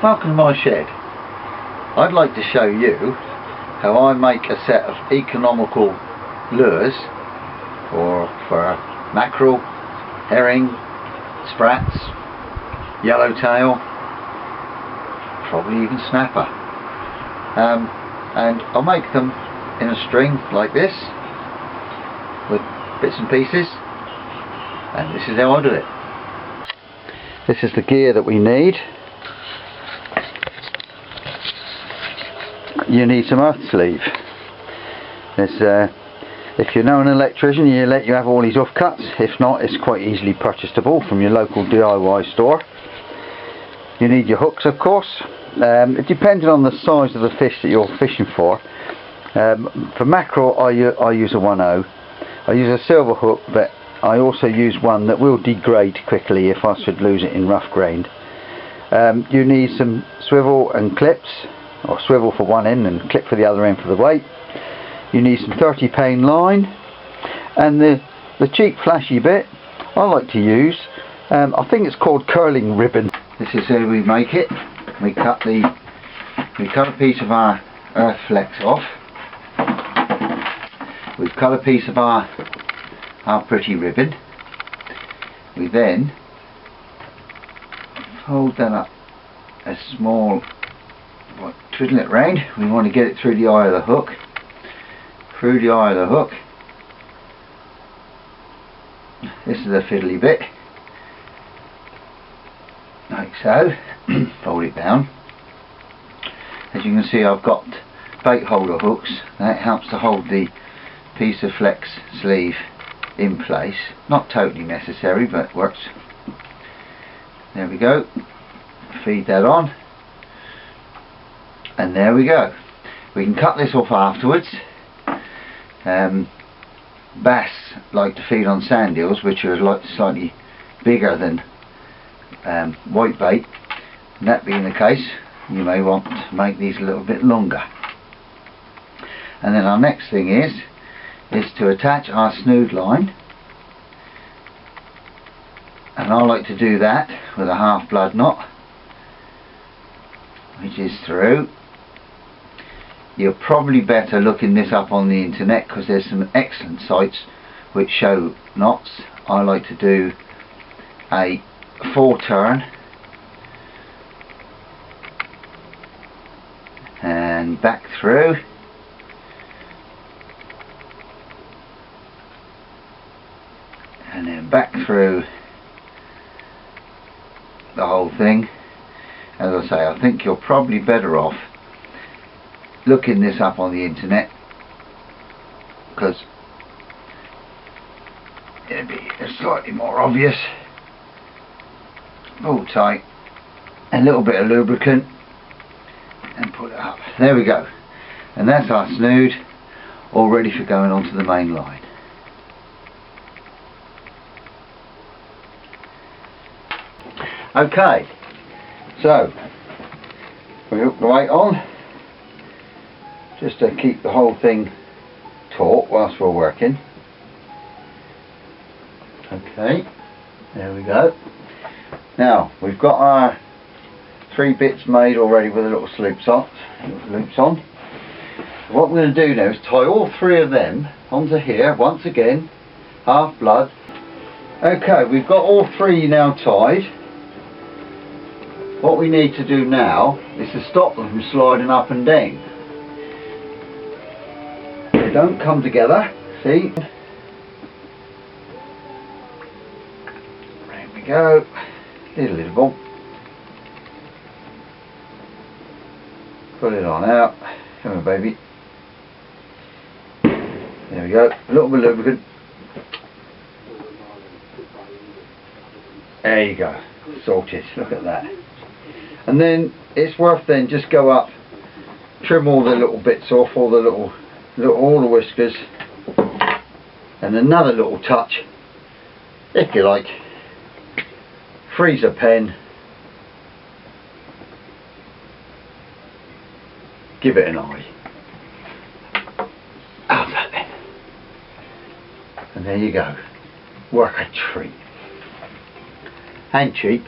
Welcome to my shed. I'd like to show you how I make a set of economical lures for mackerel, herring, sprats, yellowtail, probably even snapper. And I'll make them in a string like this with bits and pieces, and this is how I do it. This is the gear that we need. You need some earth sleeve. If you know an electrician, you let you have all these offcuts. If not, it's quite easily purchasable from your local DIY store. You need your hooks, of course. It depends on the size of the fish that you're fishing for. For mackerel, I use a 1/0. I use a silver hook, but I also use one that will degrade quickly if I should lose it in rough grain. You need some swivel and clips, or swivel for one end and clip for the other end for the weight. You need some 30-pound line, and the cheap flashy bit I like to use, I think it's called curling ribbon. This is how we make it. We cut a piece of our earth flex off. We've cut a piece of our pretty ribbon. We then fold that up a small, twiddle it round. We want to get it through the eye of the hook. Through the eye of the hook. This is the fiddly bit. Like so. Fold it down. As you can see, I've got bait holder hooks. That helps to hold the piece of flex sleeve in place. Not totally necessary, but works. There we go. Feed that on. And there we go. We can cut this off afterwards. Bass like to feed on sand eels, which are slightly bigger than white bait. And that being the case, you may want to make these a little bit longer. And then our next thing is to attach our snood line, and I like to do that with a half blood knot, which is through. You're probably better looking this up on the internet, because there's some excellent sites which show knots. I like to do a 4-turn and back through, and then back through the whole thing. As I say, I think you're probably better off looking this up on the internet, because it'll be slightly more obvious. Pull tight, a little bit of lubricant, and pull it up. There we go. And that's our snood, all ready for going onto the main line. Okay, so we hook the weight on, just to keep the whole thing taut whilst we're working. Okay, there we go. Now we've got our 3 bits made already with the little loops on. What we're going to do now is tie all 3 of them onto here once again, half blood. Okay, we've got all 3 now tied. What we need to do now is to stop them from sliding up and down. They don't come together, see? There we go. Little bump. Pull it on out. Come on, baby. There we go. A little bit of lubricant. There you go. Sorted. Look at that. And then it's worth then just go up, trim all the little bits off, all the whiskers, and another little touch, if you like, freezer pen, give it an eye. How's that then? And there you go. Work a treat. And cheap.